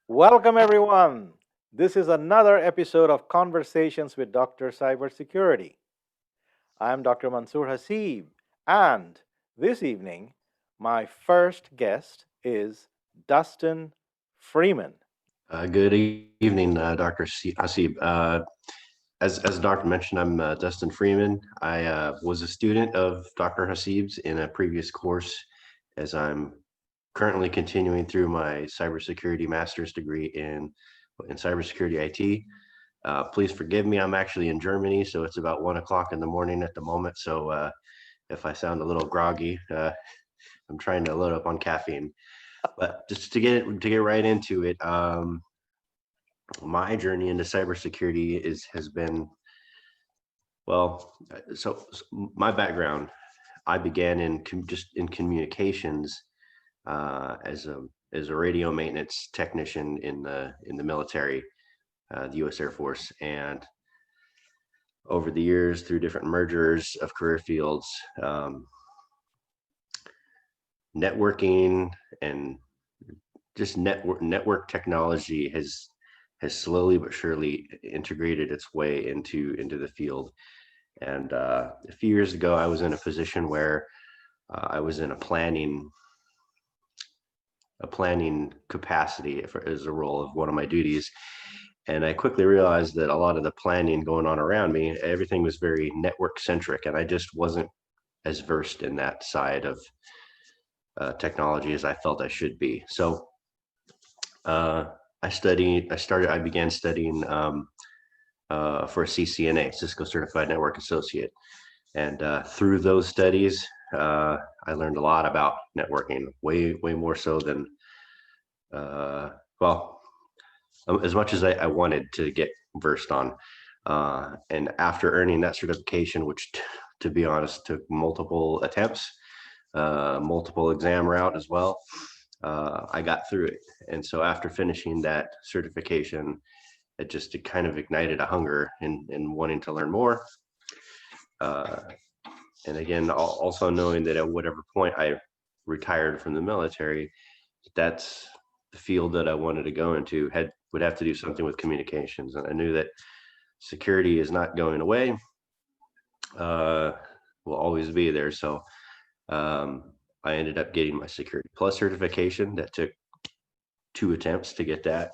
Welcome, everyone. This is another episode of Conversations with Dr. Cybersecurity. I'm Dr. Mansur Hasib, and this evening, my first guest is Dustin Freeman. Good evening, Hasib. As the doctor mentioned, I'm Dustin Freeman. I was a student of Dr. Hasib's in a previous course, as I'm currently continuing through my cybersecurity master's degree in cybersecurity IT. Please forgive me. I'm actually in Germany, so it's about 1 o'clock in the morning at the moment. So if I sound a little groggy, I'm trying to load up on caffeine. But just to get right into it, my journey into cybersecurity has been well. So my background, I began just in communications as a radio maintenance technician in the military, the U.S. Air Force, and over the years through different mergers of career fields, networking and just network technology has slowly but surely integrated its way into the field. And a few years ago, I was in a position where I was in a planning capacity as a role of one of my duties. And I quickly realized that a lot of the planning going on around me, everything was very network centric, and I just wasn't as versed in that side of technology as I felt I should be. So uh, I began studying for a CCNA, Cisco Certified Network Associate. And through those studies, I learned a lot about networking, way more so than, uh, well, as much as I wanted to get versed on. And after earning that certification, which, to be honest, took multiple attempts, multiple exam route as well, I got through it. And so after finishing that certification, it kind of ignited a hunger in wanting to learn more. Uh, and again, also knowing that at whatever point I retired from the military, that's the field that I wanted to go into. Would have to do something with communications, and I knew that security is not going away. Uh, will always be there. So um, I ended up getting my Security Plus certification. That took 2 attempts to get that,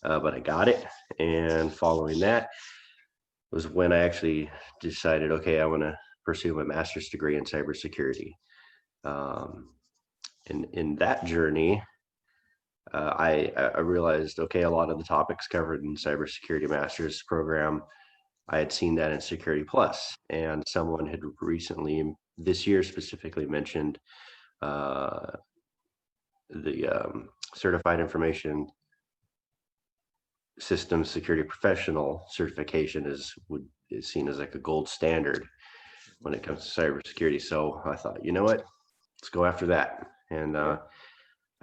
but I got it. And following that was when I actually decided, okay, I want to pursue my master's degree in cybersecurity. Um, in that journey, I realized, okay, a lot of the topics covered in cybersecurity master's program, I had seen that in Security Plus, and someone had recently, this year specifically, mentioned uh, the Certified Information Systems Security Professional certification is seen as like a gold standard when it comes to cybersecurity. So I thought, you know what, let's go after that. And Yeah.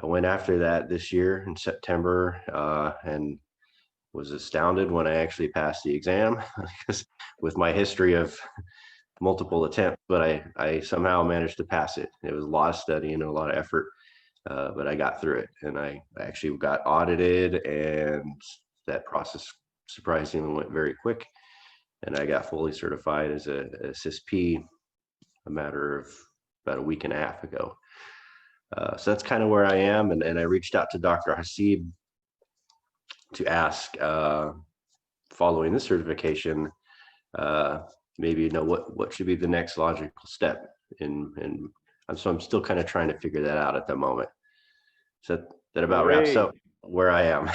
I went after that this year in September, and was astounded when I actually passed the exam because with my history of multiple attempts, but I somehow managed to pass it. It was a lot of study and a lot of effort, but I got through it, and I actually got audited, and that process surprisingly went very quick, and I got fully certified as a Cssp a matter of about a week and a half ago. So that's kind of where I am, and I reached out to Dr. Hasib to ask, following this certification, uh, maybe what should be the next logical step. So I'm still kind of trying to figure that out at the moment. So that about wraps Great. up where I am.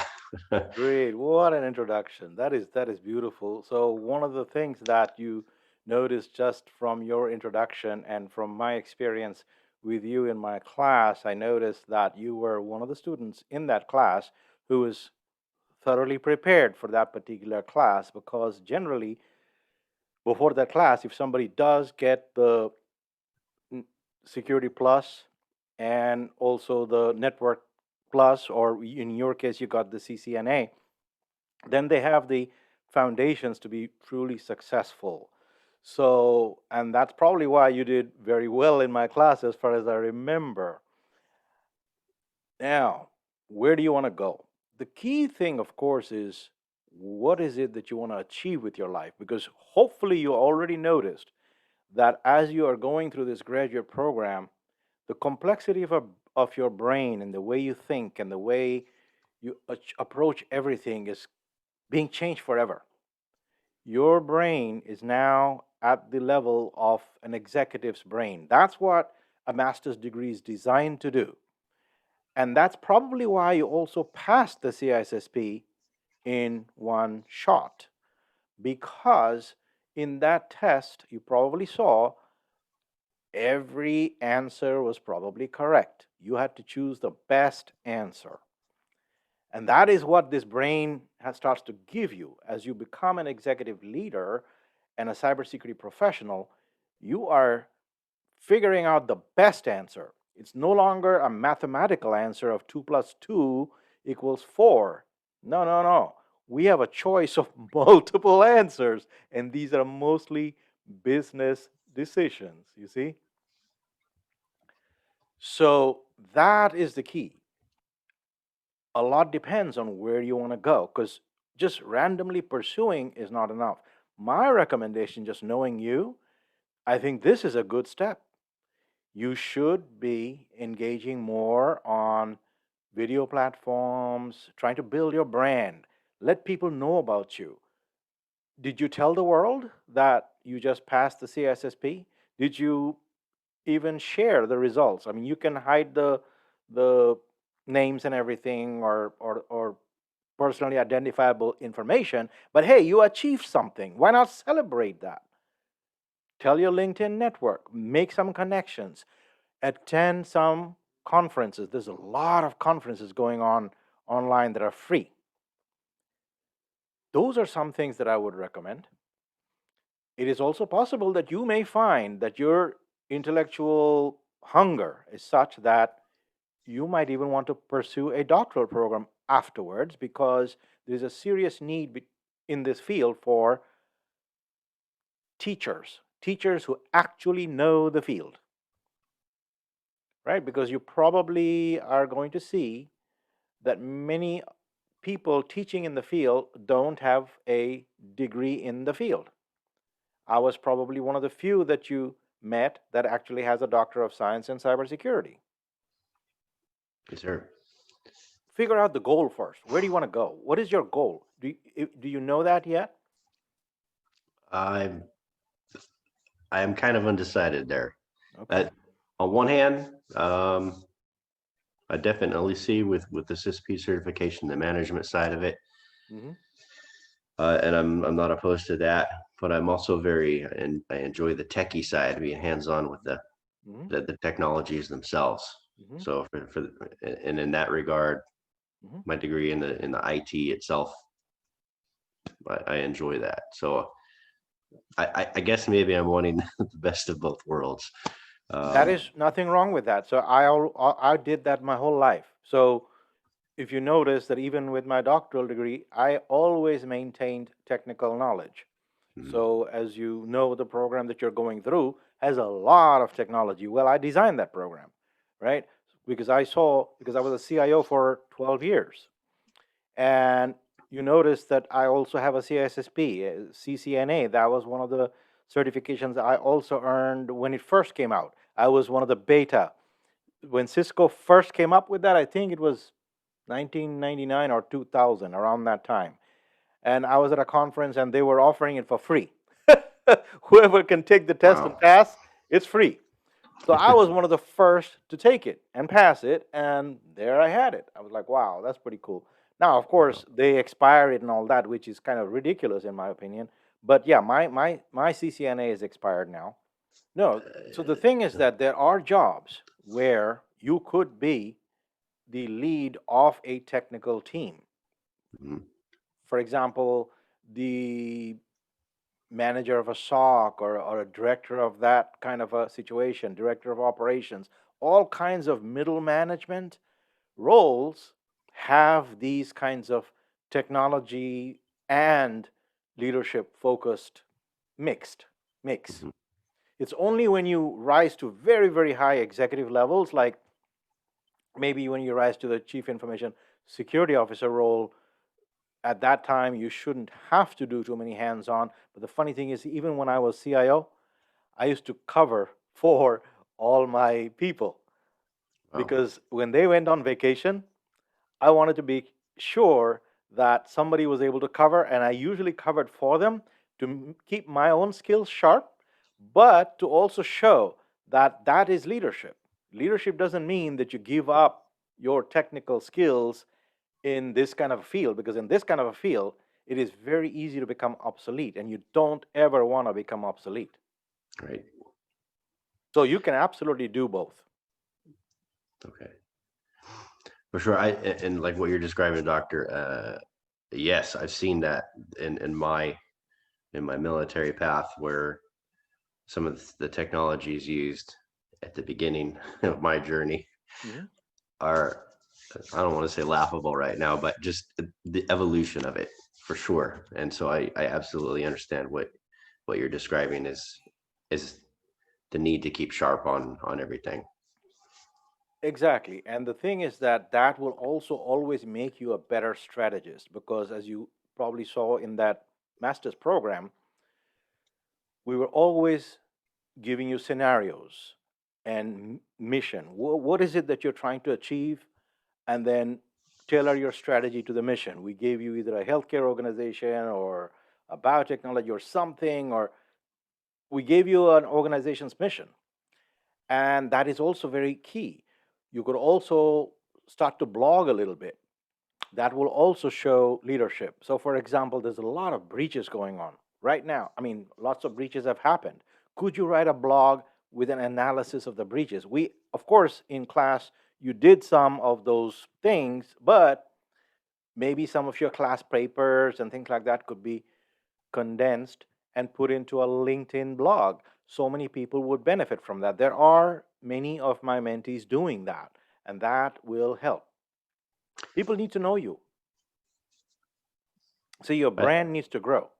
Great. What an introduction. That is beautiful. So one of the things that you noticed just from your introduction and from my experience with you in my class, I noticed that you were one of the students in that class who was thoroughly prepared for that particular class because generally before that class if somebody does get the n- security plus and also the network plus, or in your case you got the CCNA, then they have the foundations to be truly successful. So, and that's probably why you did very well in my class as far as I remember. Now, where do you want to go? the key thing, of course, is what is it that you want to achieve with your life? Because hopefully you already noticed that as you are going through this graduate program, the complexity of your brain and the way you think and the way you approach everything is being changed forever. Your brain is now at the level of an executive's brain. That's what a master's degree is designed to do. And that's probably why you also passed the CISSP in one shot, because in that test, you probably saw every answer was probably correct. You had to choose the best answer. And that is what this brain starts to give you as you become an executive leader and a cybersecurity professional. You are figuring out the best answer. It's no longer a mathematical answer of 2 plus 2 equals 4. No, no, no. We have a choice of multiple answers, and these are mostly business decisions, you see? So that is the key. A lot depends on where you want to go, because just randomly pursuing is not enough. My recommendation, just knowing you, I think this is a good step. You should be engaging more on video platforms, trying to build your brand, let people know about you. Did you tell the world that you just passed the CSSP? Did you even share the results? I mean, you can hide the names and everything, or personally identifiable information, but hey, you achieved something. Why not celebrate that? Tell your LinkedIn network, make some connections, attend some conferences. There's a lot of conferences going on online that are free. Those are some things that I would recommend. It is also possible that you may find that your intellectual hunger is such that you might even want to pursue a doctoral program afterwards, because there's a serious need in this field for teachers who actually know the field, right? Because you probably are going to see that many people teaching in the field don't have a degree in the field. I was probably one of the few that you met that actually has a Doctor of Science in cybersecurity. Yes, sir. Figure out the goal first. Where do you want to go? What is your goal? Do you know that yet? I'm I am kind of undecided there. Okay. Uh, on one hand, I definitely see with the CSP certification, the management side of it, Mm-hmm. and I'm not opposed to that. But I'm also and I enjoy the techie side, being hands on with Mm-hmm. the technologies themselves. Mm-hmm. So and in that regard, Mm-hmm. my degree in the IT itself, I enjoy that. So I guess maybe I'm wanting the best of both worlds. That Um, is nothing wrong with that. So I did that my whole life. So if you notice that even with my doctoral degree, I always maintained technical knowledge. mm, So as you know, the program that you're going through has a lot of technology. Well, I designed that program, right? Because I was a CIO for 12 years. And you notice that I also have a CSSP, CCNA. That was one of the certifications I also earned when it first came out. I was one of the beta. When Cisco first came up with that, I think it was 1999 or 2000, around that time. And I was at a conference and they were offering it for free. Whoever can take the test and wow. pass, it's free. So I was one of the first to take it and pass it, and there I had it. I was like, wow, that's pretty cool. Now, of Wow. course, they expire it and all that, which is kind of ridiculous in my opinion. But yeah, my CCNA is expired now. No, so the thing is that there are jobs where you could be the lead of a technical team. Mm, For example, the manager of a SOC, or a director of that kind of a situation, director of operations, all kinds of middle management roles have these kinds of technology and leadership focused mixed mix. mhm. It's only when you rise to very, very high executive levels, like maybe when you rise to the chief information security officer role, at that time you shouldn't have to do too many hands on. But the funny thing is, even when I was CIO, I used to cover for all my people Wow. because when they went on vacation, I wanted to be sure that somebody was able to cover, and I usually covered for them to keep my own skills sharp, but to also show that that is leadership. Leadership doesn't mean that you give up your technical skills in this kind of a field, because in this kind of a field, it is very easy to become obsolete, and you don't ever want to become obsolete. Right. So you can absolutely do both. Okay. For sure. And like what you're describing, doctor, yes, I've seen that in my military path where some of the technologies used at the beginning of my journey Mhm. are, I don't want to say laughable right now, but just the evolution of it for sure. And so I absolutely understand what you're describing is the need to keep sharp on everything. Exactly. And the thing is that that will also always make you a better strategist, because, as you probably saw in that master's program, we were always giving you scenarios and mission. What is it that you're trying to achieve? And then tailor your strategy to the mission. We gave you either a healthcare organization or a biotechnology or something, or we gave you an organization's mission. And that is also very key. You could also start to blog a little bit. That will also show leadership. So, for example, there's a lot of breaches going on right now. I mean, lots of breaches have happened. Could you write a blog with an analysis of the breaches? We, of course, in class, you did some of those things, but maybe some of your class papers and things like that could be condensed and put into a LinkedIn blog. So many people would benefit from that. There are many of my mentees doing that, and that will help. People need to know you. So your But brand needs to grow.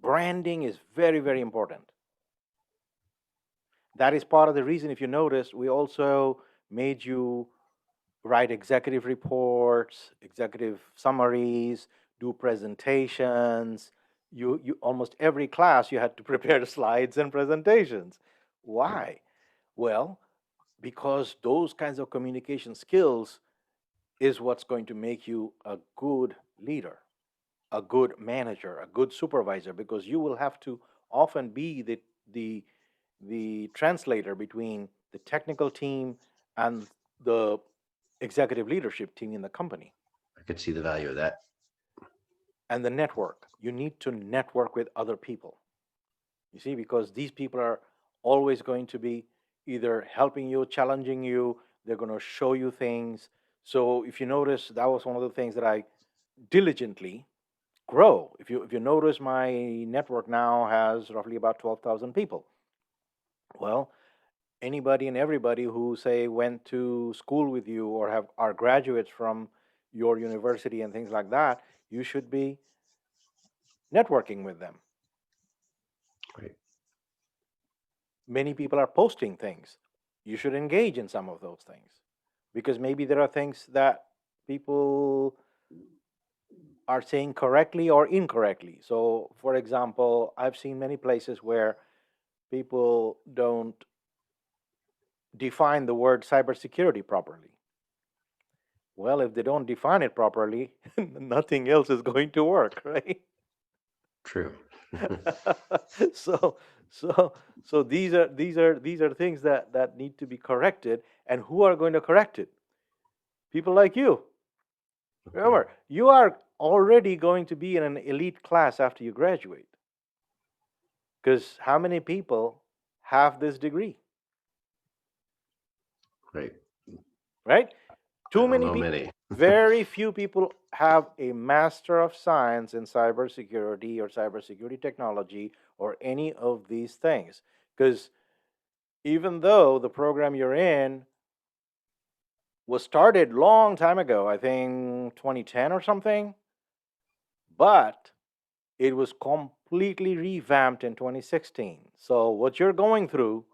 Branding is very, very important. That is part of the reason, if you noticed, we also made you write executive reports, executive summaries, do presentations. You almost every class you had to prepare slides and presentations. Why? Well, because those kinds of communication skills is what's going to make you a good leader, a good manager, a good supervisor, because you will have to often be the the translator between the technical team and the executive leadership team in the company. I could see the value of that. And the network. You need to network with other people. You see, because these people are always going to be either helping you, challenging you, they're going to show you things. So if you notice, that was one of the things that I diligently grow. If you notice, my network now has roughly about 12,000 people. Well, anybody and everybody who say went to school with you or have are graduates from your university and things like that, you should be networking with them. Right. Many people are posting things. You should engage in some of those things, because maybe there are things that people are saying correctly or incorrectly. So, for example, I've seen many places where people don't define the word cybersecurity properly. Well, if they don't define it properly, nothing else is going to work, right? True. so so so these are things that need to be corrected, and who are going to correct it? People like you. Okay. Remember, you are already going to be in an elite class after you graduate, because how many people have this degree, Right. right? I Too don't many know people. many. Very few people have a master of science in cybersecurity or cybersecurity technology or any of these things, because even though the program you're in was started long time ago, I think 2010 or something, but it was completely revamped in 2016. So what you're going through,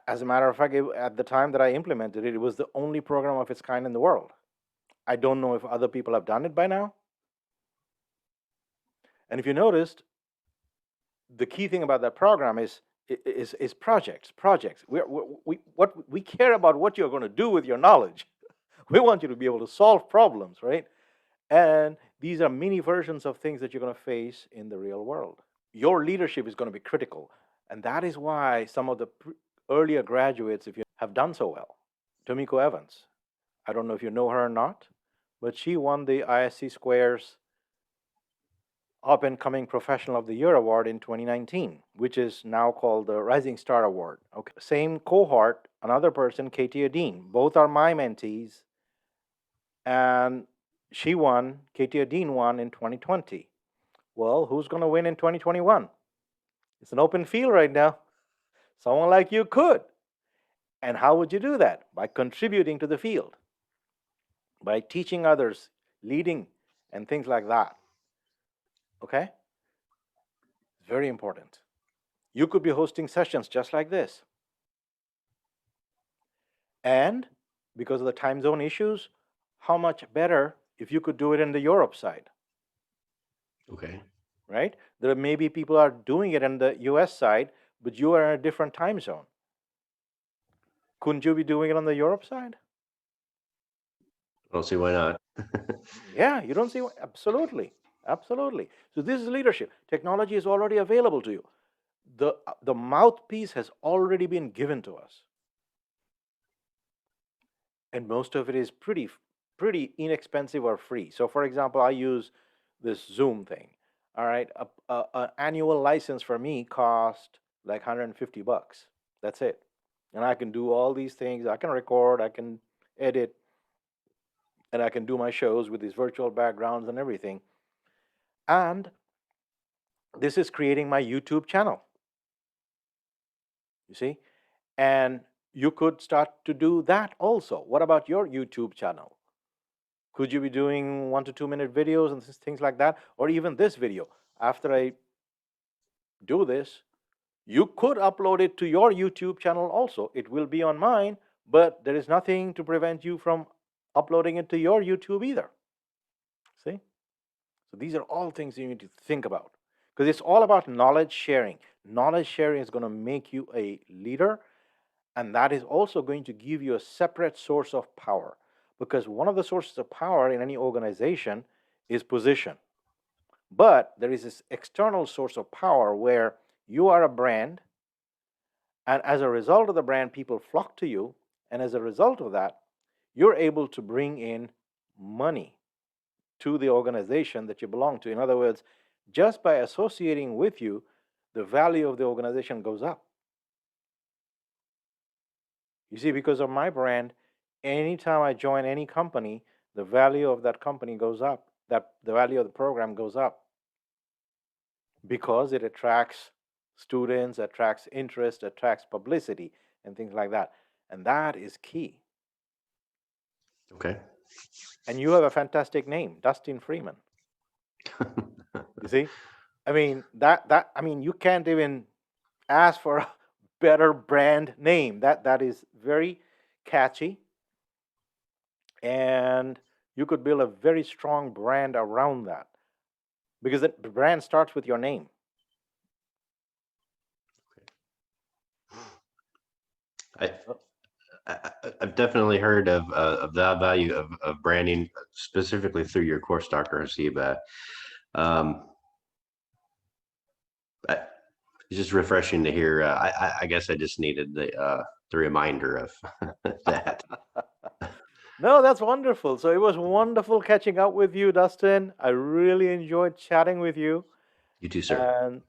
as a matter of fact, at the time that I implemented it, it was the only program of its kind in the world. I don't know if other people have done it by now. And if you noticed, the key thing about that program is projects. Projects. We care about what you're going to do with your knowledge. We want you to be able to solve problems, right? And these are mini versions of things that you're going to face in the real world. Your leadership is going to be critical, and that is why some of the earlier graduates, if you have done so well. Tomiko Evans, I don't know if you know her or not, but she won the ISC Squares Up and Coming Professional of the Year Award in 2019, which is now called the Rising Star Award. Okay. Same cohort, another person, Katie Adine. Both are my mentees, and she won, Katie Adine won in 2020. Well, who's going to win in 2021? It's an open field right now. Someone like you could. And how would you do that? By contributing to the field, by teaching others, leading, and things like that. Okay? It's very important. You could be hosting sessions just like this. And because of the time zone issues, how much better if you could do it in the Europe side? Okay. Right? There may be people are doing it in the US side, but you are in a different time zone. Couldn't you be doing it on the Europe side? I don't see why not. Yeah, you don't see why. Absolutely. Absolutely. So this is leadership. Technology is already available to you. The mouthpiece has already been given to us. And most of it is pretty inexpensive or free. So for example, I use this Zoom thing. All right, an annual license for me cost like $150. That's it. And I can do all these things. I can record, I can edit, and I can do my shows with these virtual backgrounds and everything. And this is creating my YouTube channel. You see? And you could start to do that also. What about your YouTube channel? Could you be doing 1 to 2 minute videos and things like that? Or even this video. After I do this, you could upload it to your YouTube channel also. It will be on mine, but there is nothing to prevent you from uploading it to your YouTube either. See? So these are all things you need to think about, because it's all about knowledge sharing. Knowledge sharing is going to make you a leader, and that is also going to give you a separate source of power, because one of the sources of power in any organization is position. But there is this external source of power where you are a brand, and as a result of the brand, people flock to you, and as a result of that, you're able to bring in money to the organization that you belong to. In other words, just by associating with you, the value of the organization goes up. You see, because of my brand, anytime I join any company, the value of that company goes up, that the value of the program goes up, because it attracts students, attracts interest, attracts publicity, and things like that. And that is key. Okay. And you have a fantastic name, Dustin Freeman. You see? I mean, you can't even ask for a better brand name. That is very catchy. And you could build a very strong brand around that, because the brand starts with your name. I've definitely heard of the value of branding, specifically through your course, Dr. Hasib. It's just refreshing to hear. I guess I just needed the reminder of that. No, that's wonderful. So it was wonderful catching up with you, Dustin. I really enjoyed chatting with you. You too, sir. And